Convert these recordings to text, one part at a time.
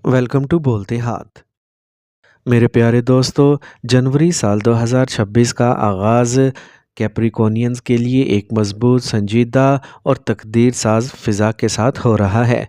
Welcome to बोलते हाथ। मेरे प्यारे दोस्तों, जनवरी साल 2026 का आगाज़ कैप्रिकॉनियंस के लिए एक मजबूत, संजीदा और तकदीर साज फ़िज़ा के साथ हो रहा है।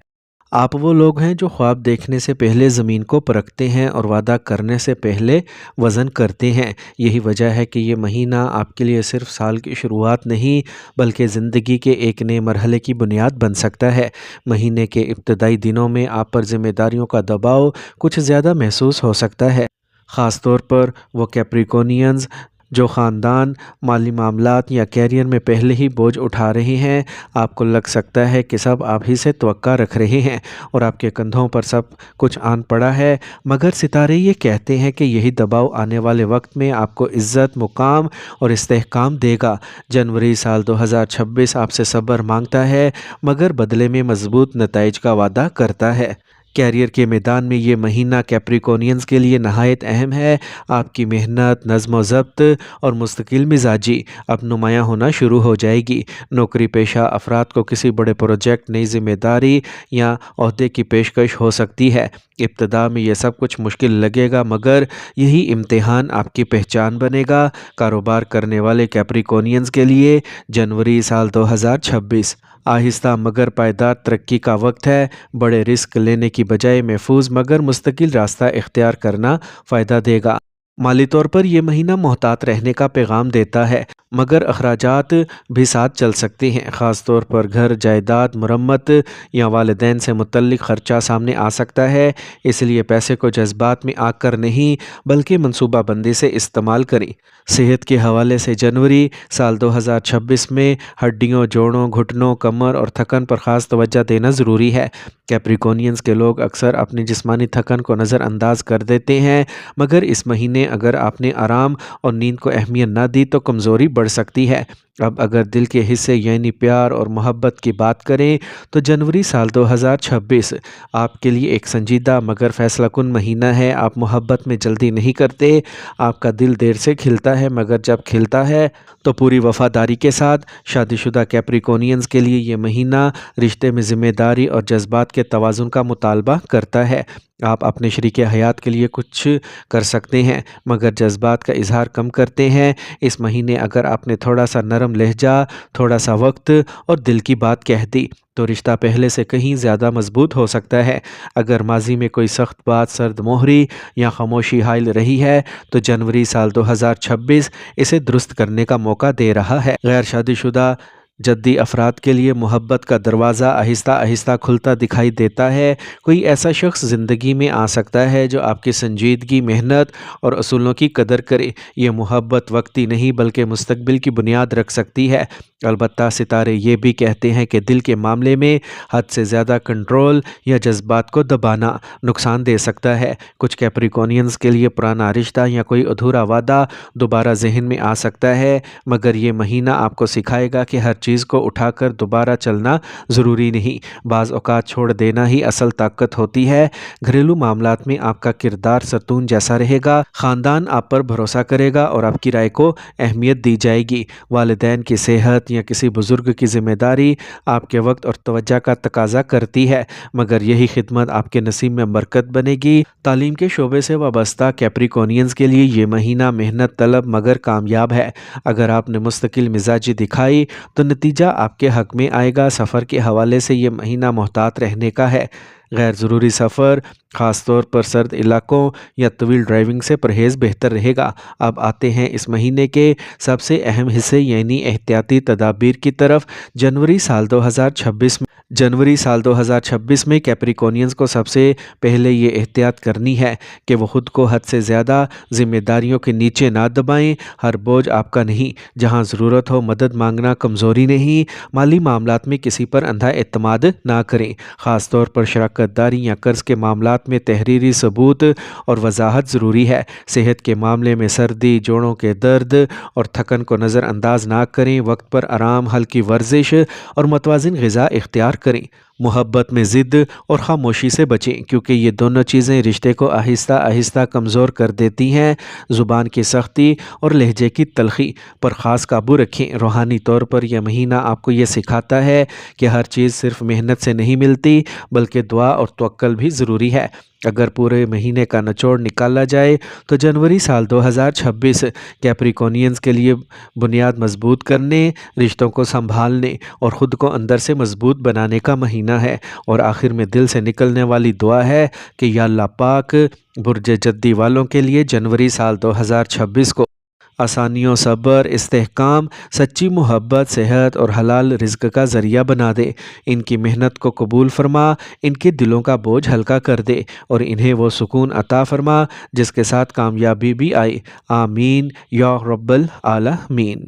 आप वो लोग हैं जो ख्वाब देखने से पहले ज़मीन को परखते हैं और वादा करने से पहले वज़न करते हैं। यही वजह है कि ये महीना आपके लिए सिर्फ़ साल की शुरुआत नहीं, बल्कि ज़िंदगी के एक नए मरहले की बुनियाद बन सकता है। महीने के इब्तदाई दिनों में आप पर ज़िम्मेदारियों का दबाव कुछ ज़्यादा महसूस हो सकता है। ख़ास तौर पर वो कैप्रिकॉनियंस जो ख़ानदान, माली मामलात या कैरियर में पहले ही बोझ उठा रहे हैं। आपको लग सकता है कि सब आप ही से तवक्का रख रहे हैं और आपके कंधों पर सब कुछ आन पड़ा है, मगर सितारे ये कहते हैं कि यही दबाव आने वाले वक्त में आपको इज़्ज़त, मुकाम और इस्तेहकाम देगा। जनवरी साल 2026 आपसे सब्र मांगता है, मगर बदले में मजबूत नताइज का वादा करता है। कैरियर के मैदान में ये महीना कैप्रिकॉनियंस के लिए नहायत अहम है। आपकी मेहनत, नज़्म व ज़ब्त और मुस्तकिल मिजाजी अब नुमायाँ होना शुरू हो जाएगी। नौकरी पेशा अफराद को किसी बड़े प्रोजेक्ट, नई जिम्मेदारी या ओहदे की पेशकश हो सकती है। इब्तदा में यह सब कुछ मुश्किल लगेगा, मगर यही इम्तिहान आपकी पहचान बनेगा। कारोबार करने वाले कैप्रिकॉनियंस के लिए जनवरी साल 2026 आहिस्ता मगर पायदार तरक्की का वक्त है। बड़े रिस्क लेने की बजाय महफूज मगर मुस्तकिल रास्ता इख्तियार करना फ़ायदा देगा। माली तौर पर यह महीना मोहतात रहने का पैगाम देता है, मगर अखराजात भी साथ चल सकते हैं। ख़ास तौर पर घर, जायदाद, मुरम्मत या वालिदैन से मुतल्लिक ख़र्चा सामने आ सकता है। इसलिए पैसे को जज्बात में आकर नहीं, बल्कि मनसूबाबंदी से इस्तेमाल करें। सेहत के हवाले से जनवरी साल 2026 में हड्डियों, जोड़ों, घुटनों, कमर और थकन पर ख़ास तवज्जो देना ज़रूरी है। कैप्रिकॉनियंस के लोग अक्सर अपनी जिस्मानी थकन को नज़रअंदाज कर देते हैं, मगर इस महीने अगर आपने आराम और नींद को अहमियत न दी तो कमज़ोरी बढ़ सकती है। अब अगर दिल के हिस्से यानी प्यार और मोहब्बत की बात करें, तो जनवरी साल 2026 आपके लिए एक संजीदा मगर फैसला कुन महीना है। आप मोहब्बत में जल्दी नहीं करते। आपका दिल देर से खिलता है, मगर जब खिलता है तो पूरी वफादारी के साथ। शादीशुदा कैप्रिकॉनियंस के लिए ये महीना रिश्ते में ज़िम्मेदारी और जज्बात के तवाज़ुन का मुतालबा करता है। आप अपने शरीके हयात के लिए कुछ कर सकते हैं, मगर जज्बात का इजहार कम करते हैं। इस महीने अगर आपने थोड़ा सा नरम लहजा, थोड़ा सा वक्त और दिल की बात कह दी, तो रिश्ता पहले से कहीं ज़्यादा मजबूत हो सकता है। अगर माजी में कोई सख्त बात, सर्द मोहरी या खामोशी हाइल रही है, तो जनवरी साल 2026 इसे दुरुस्त करने का मौका दे रहा है। गैर शादीशुदा जद्दी अफराद के लिए मोहब्बत का दरवाज़ा आहिस्ता आहिस्ता खुलता दिखाई देता है। कोई ऐसा शख्स ज़िंदगी में आ सकता है जो आपकी संजीदगी, मेहनत और असूलों की कदर करे। ये मोहब्बत वक्ती नहीं, बल्कि मुस्तकबिल की बुनियाद रख सकती है। अलबत्ता सितारे ये भी कहते हैं कि दिल के मामले में हद से ज़्यादा कंट्रोल या जज्बात को दबाना नुकसान दे सकता है। कुछ कैप्रिकॉनियंस के लिए पुराना रिश्ता या कोई अधूरा वादा दोबारा जहन में आ सकता है, मगर ये महीना आपको सिखाएगा कि हर चीज़ को उठाकर दोबारा चलना ज़रूरी नहीं। बाज़ औक़ात छोड़ देना ही असल ताकत होती है। घरेलू मामलात में आपका किरदार सतून जैसा रहेगा। ख़ानदान आप पर भरोसा करेगा और आपकी राय को अहमियत दी जाएगी। वालिदैन की सेहत या किसी बुज़ुर्ग की ज़िम्मेदारी आपके वक्त और तवज्जो का तकाज़ा करती है, मगर यही खिदमत आपके नसीब में बरकत बनेगी। तालीम के शोबे से वाबस्ता कैप्रिकॉनियंस के लिए ये महीना मेहनत तलब मगर कामयाब है। अगर आपने मुस्तकिल मिजाजी दिखाई तो नतीजा आपके हक़ में आएगा। सफ़र के हवाले से ये महीना मोहतात रहने का है। गैर ज़रूरी सफ़र, ख़ास तौर पर सर्द इलाकों या तवील ड्राइविंग से परहेज़ बेहतर रहेगा। अब आते हैं इस महीने के सबसे अहम हिस्से यानी एहतियाती तदाबीर की तरफ। जनवरी साल 2026 में कैप्रिकॉनियंस को सबसे पहले ये एहतियात करनी है कि वो ख़ुद को हद से ज़्यादा ज़िम्मेदारियों के नीचे ना दबाएं। हर बोझ आपका नहीं। जहां ज़रूरत हो मदद मांगना कमज़ोरी नहीं। माली मामलात में किसी पर अंधा एतमाद ना करें। ख़ास तौर पर शराकत दारी या कर्ज़ के मामलात में तहरीरी सबूत और वजाहत ज़रूरी है। सेहत के मामले में सर्दी, जोड़ों के दर्द और थकन को नज़रअंदाज ना करें। वक्त पर आराम, हल्की वर्जिश और मतवाज़िन ग़िज़ा इख्तियार करें। محبت میں ضد اور خاموشی سے بچیں، کیونکہ یہ دونوں چیزیں رشتے کو آہستہ آہستہ کمزور کر دیتی ہیں۔ زبان کی سختی اور لہجے کی تلخی پر خاص قابو رکھیں۔ روحانی طور پر یہ مہینہ آپ کو یہ سکھاتا ہے کہ ہر چیز صرف محنت سے نہیں ملتی، بلکہ دعا اور توکل بھی ضروری ہے۔ اگر پورے مہینے کا نچوڑ نکالا جائے تو جنوری سال 2026 کیپریکونینز کے لیے بنیاد مضبوط کرنے، رشتوں کو سنبھالنے اور خود کو اندر سے مضبوط بنانے کا مہینہ ہے۔ اور آخر میں دل سے نکلنے والی دعا ہے کہ یا اللہ پاک برج جدی والوں کے لیے جنوری سال 2026 کو آسانیوں، صبر، استحکام، سچی محبت، صحت اور حلال رزق کا ذریعہ بنا دے۔ ان کی محنت کو قبول فرما، ان کے دلوں کا بوجھ ہلکا کر دے اور انہیں وہ سکون عطا فرما جس کے ساتھ کامیابی بھی آئے۔ آمین یا رب العالمین۔